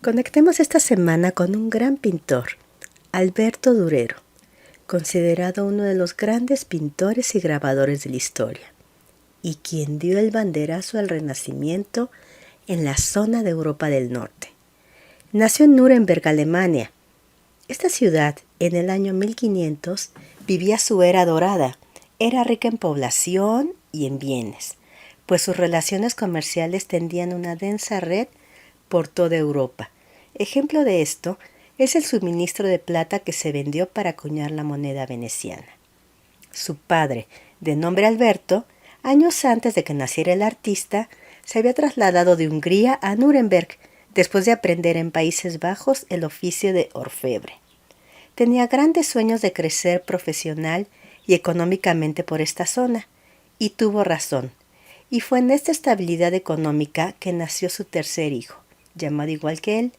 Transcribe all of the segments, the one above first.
Conectemos esta semana con un gran pintor, Alberto Durero, considerado uno de los grandes pintores y grabadores de la historia, y quien dio el banderazo al Renacimiento en la zona de Europa del Norte. Nació en Nuremberg, Alemania. Esta ciudad, en el año 1500, vivía su era dorada. Era rica en población y en bienes, pues sus relaciones comerciales tendían una densa red por toda Europa. Ejemplo de esto es el suministro de plata que se vendió para acuñar la moneda veneciana. Su padre, de nombre Alberto, años antes de que naciera el artista, se había trasladado de Hungría a Nuremberg después de aprender en Países Bajos el oficio de orfebre. Tenía grandes sueños de crecer profesional y económicamente por esta zona, y tuvo razón. Y fue en esta estabilidad económica que nació su tercer hijo, llamado igual que él,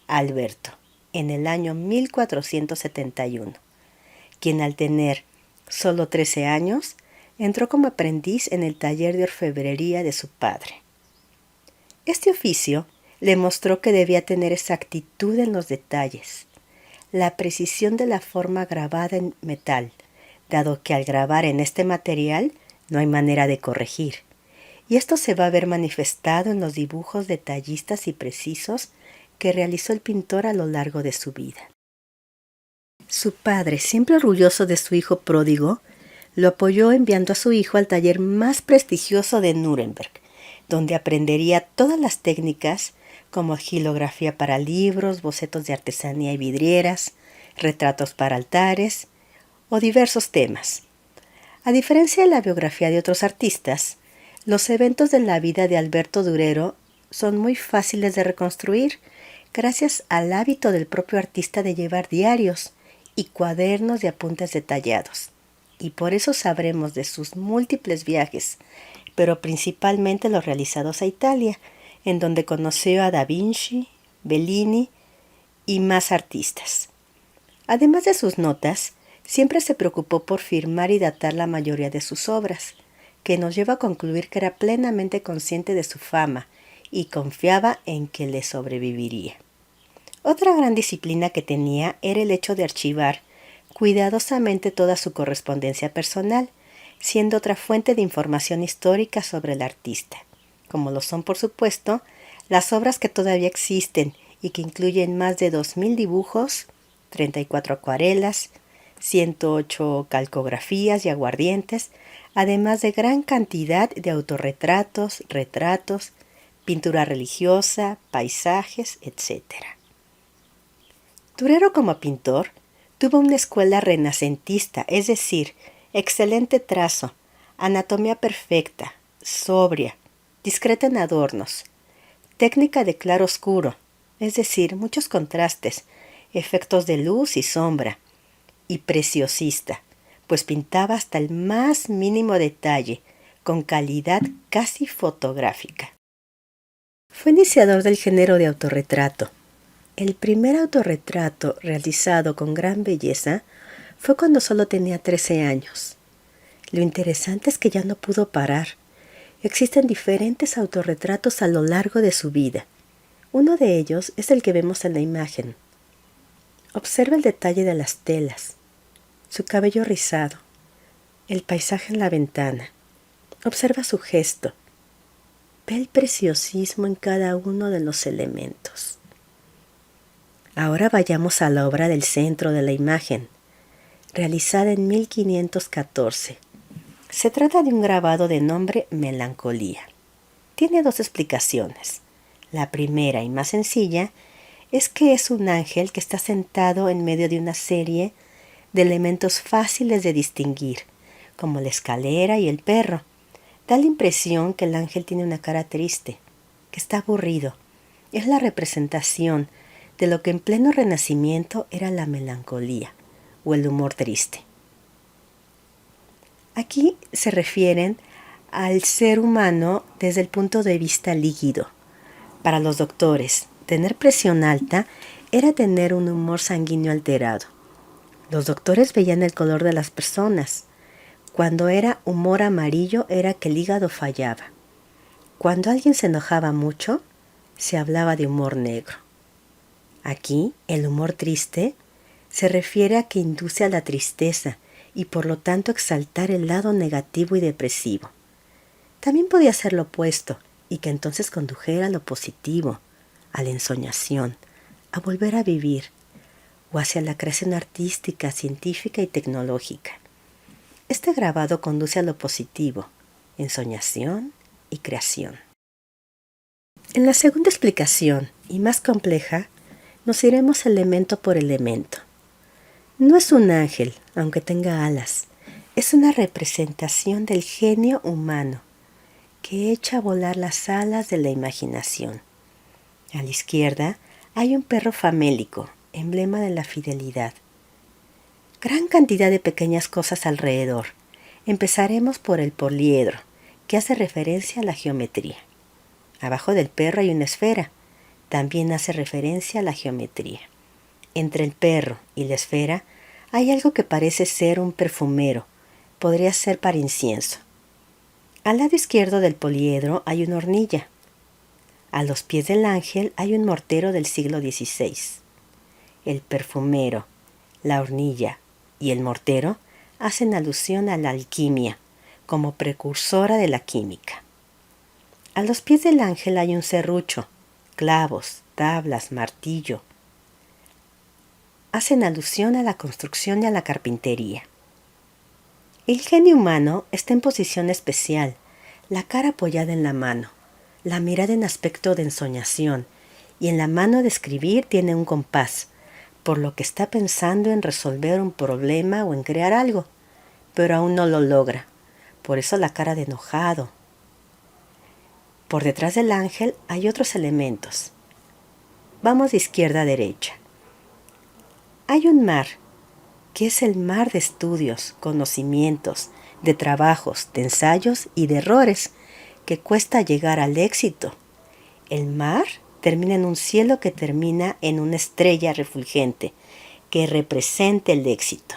Alberto, en el año 1471, quien al tener solo 13 años, entró como aprendiz en el taller de orfebrería de su padre. Este oficio le mostró que debía tener exactitud en los detalles, la precisión de la forma grabada en metal, dado que al grabar en este material no hay manera de corregir, y esto se va a ver manifestado en los dibujos detallistas y precisos que realizó el pintor a lo largo de su vida. Su padre, siempre orgulloso de su hijo pródigo, lo apoyó enviando a su hijo al taller más prestigioso de Nuremberg, donde aprendería todas las técnicas como xilografía para libros, bocetos de artesanía y vidrieras, retratos para altares o diversos temas. A diferencia de la biografía de otros artistas, los eventos de la vida de Alberto Durero son muy fáciles de reconstruir gracias al hábito del propio artista de llevar diarios y cuadernos de apuntes detallados. Y por eso sabremos de sus múltiples viajes, pero principalmente los realizados a Italia, en donde conoció a Da Vinci, Bellini y más artistas. Además de sus notas, siempre se preocupó por firmar y datar la mayoría de sus obras, que nos lleva a concluir que era plenamente consciente de su fama y confiaba en que le sobreviviría. Otra gran disciplina que tenía era el hecho de archivar cuidadosamente toda su correspondencia personal, siendo otra fuente de información histórica sobre el artista, como lo son, por supuesto, las obras que todavía existen y que incluyen más de 2000 dibujos, 34 acuarelas, 108 calcografías y aguardientes, además de gran cantidad de autorretratos, retratos, pintura religiosa, paisajes, etc. Durero como pintor tuvo una escuela renacentista, es decir, excelente trazo, anatomía perfecta, sobria, discreta en adornos, técnica de claro-oscuro, es decir, muchos contrastes, efectos de luz y sombra, y preciosista, pues pintaba hasta el más mínimo detalle, con calidad casi fotográfica. Fue iniciador del género de autorretrato. El primer autorretrato realizado con gran belleza fue cuando solo tenía 13 años. Lo interesante es que ya no pudo parar. Existen diferentes autorretratos a lo largo de su vida. Uno de ellos es el que vemos en la imagen. Observa el detalle de las telas, su cabello rizado, el paisaje en la ventana. Observa su gesto. Ve el preciosismo en cada uno de los elementos. Ahora vayamos a la obra del centro de la imagen, realizada en 1514. Se trata de un grabado de nombre Melancolía. Tiene dos explicaciones. La primera y más sencilla es que es un ángel que está sentado en medio de una serie de elementos fáciles de distinguir, como la escalera y el perro. Da la impresión que el ángel tiene una cara triste, que está aburrido. Es la representación de lo que en pleno Renacimiento era la melancolía o el humor triste. Aquí se refieren al ser humano desde el punto de vista líquido. Para los doctores, tener presión alta era tener un humor sanguíneo alterado. Los doctores veían el color de las personas. Cuando era humor amarillo era que el hígado fallaba. Cuando alguien se enojaba mucho, se hablaba de humor negro. Aquí, el humor triste se refiere a que induce a la tristeza y por lo tanto exaltar el lado negativo y depresivo. También podía ser lo opuesto y que entonces condujera a lo positivo, a la ensoñación, a volver a vivir o hacia la creación artística, científica y tecnológica. Este grabado conduce a lo positivo, ensoñación y creación. En la segunda explicación, y más compleja, nos iremos elemento por elemento. No es un ángel, aunque tenga alas. Es una representación del genio humano que echa a volar las alas de la imaginación. A la izquierda hay un perro famélico, emblema de la fidelidad. Gran cantidad de pequeñas cosas alrededor. Empezaremos por el poliedro, que hace referencia a la geometría. Abajo del perro hay una esfera. También hace referencia a la geometría. Entre el perro y la esfera hay algo que parece ser un perfumero. Podría ser para incienso. Al lado izquierdo del poliedro hay una hornilla. A los pies del ángel hay un mortero del siglo XVI. El perfumero, la hornilla y el mortero hacen alusión a la alquimia, como precursora de la química. A los pies del ángel hay un serrucho, clavos, tablas, martillo. Hacen alusión a la construcción y a la carpintería. El genio humano está en posición especial, la cara apoyada en la mano, la mirada en aspecto de ensoñación, y en la mano de escribir tiene un compás, por lo que está pensando en resolver un problema o en crear algo, pero aún no lo logra. Por eso la cara de enojado. Por detrás del ángel hay otros elementos. Vamos de izquierda a derecha. Hay un mar, que es el mar de estudios, conocimientos, de trabajos, de ensayos y de errores, que cuesta llegar al éxito. El mar termina en un cielo que termina en una estrella refulgente, que representa el éxito.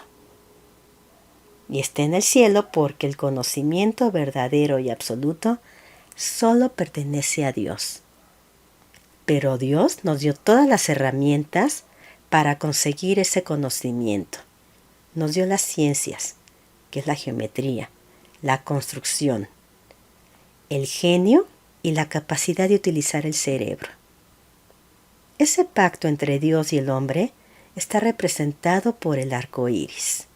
Y está en el cielo porque el conocimiento verdadero y absoluto solo pertenece a Dios. Pero Dios nos dio todas las herramientas para conseguir ese conocimiento. Nos dio las ciencias, que es la geometría, la construcción, el genio y la capacidad de utilizar el cerebro. Ese pacto entre Dios y el hombre está representado por el arco iris.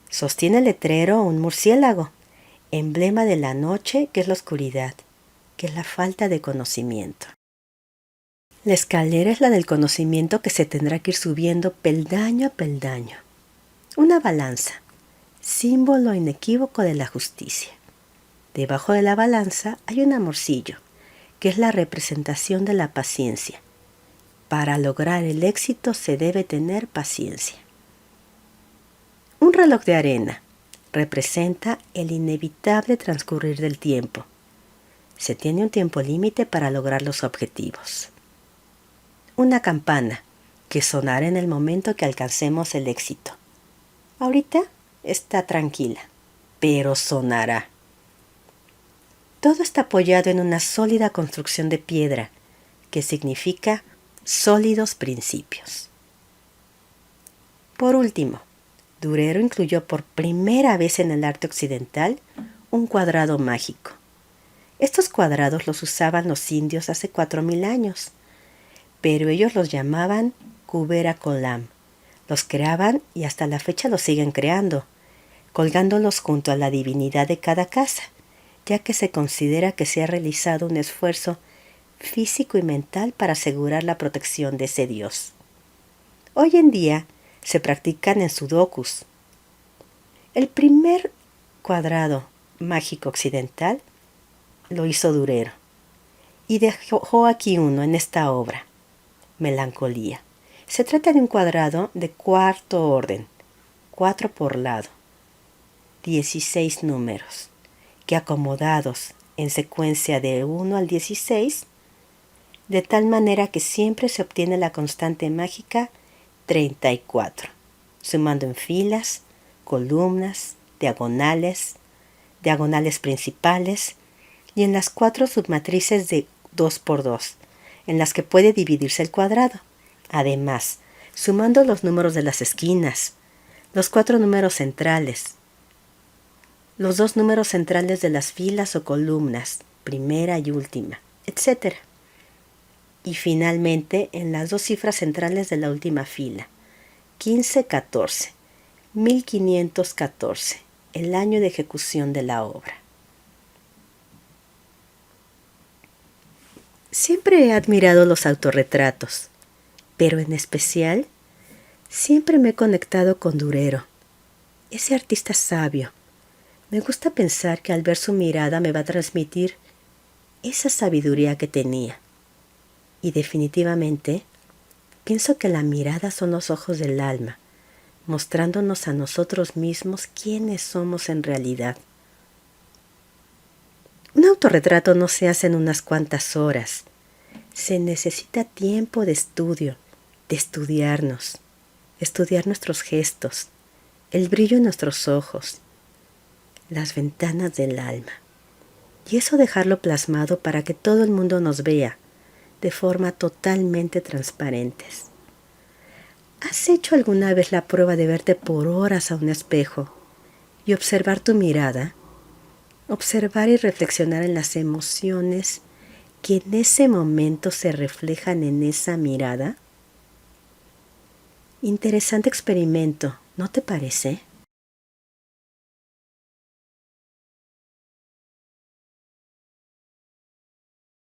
Sostiene el letrero un murciélago, emblema de la noche, que es la oscuridad, que es la falta de conocimiento. La escalera es la del conocimiento que se tendrá que ir subiendo peldaño a peldaño. Una balanza, símbolo inequívoco de la justicia. Debajo de la balanza hay un amorcillo, que es la representación de la paciencia. Para lograr el éxito se debe tener paciencia. Un reloj de arena representa el inevitable transcurrir del tiempo. Se tiene un tiempo límite para lograr los objetivos. Una campana que sonará en el momento que alcancemos el éxito. Ahorita está tranquila, pero sonará. Todo está apoyado en una sólida construcción de piedra, que significa sólidos principios. Por último, Durero incluyó por primera vez en el arte occidental un cuadrado mágico. Estos cuadrados los usaban los indios hace 4000 años, pero ellos los llamaban Kubera Kolam. Los creaban y hasta la fecha los siguen creando, colgándolos junto a la divinidad de cada casa, ya que se considera que se ha realizado un esfuerzo físico y mental para asegurar la protección de ese dios. Hoy en día se practican en sudokus. El primer cuadrado mágico occidental lo hizo Durero y dejó aquí uno en esta obra, Melancolía. Se trata de un cuadrado de cuarto orden, 4 por lado, 16 números, que acomodados en secuencia de 1 al 16, de tal manera que siempre se obtiene la constante mágica 34, sumando en filas, columnas, diagonales principales y en las 4 submatrices de 2 por 2, en las que puede dividirse el cuadrado. Además, sumando los números de las esquinas, los 4 números centrales, los 2 números centrales de las filas o columnas, primera y última, etc. Y finalmente en las 2 cifras centrales de la última fila, 1514, 1514, el año de ejecución de la obra. Siempre he admirado los autorretratos, pero en especial siempre me he conectado con Durero, ese artista sabio. Me gusta pensar que al ver su mirada me va a transmitir esa sabiduría que tenía. Y definitivamente, pienso que la mirada son los ojos del alma, mostrándonos a nosotros mismos quiénes somos en realidad. Un autorretrato no se hace en unas cuantas horas. Se necesita tiempo de estudio, de estudiarnos, estudiar nuestros gestos, el brillo en nuestros ojos, las ventanas del alma. Y eso dejarlo plasmado para que todo el mundo nos vea de forma totalmente transparentes. ¿Has hecho alguna vez la prueba de verte por horas a un espejo y observar tu mirada? Observar y reflexionar en las emociones que en ese momento se reflejan en esa mirada. Interesante experimento, ¿no te parece?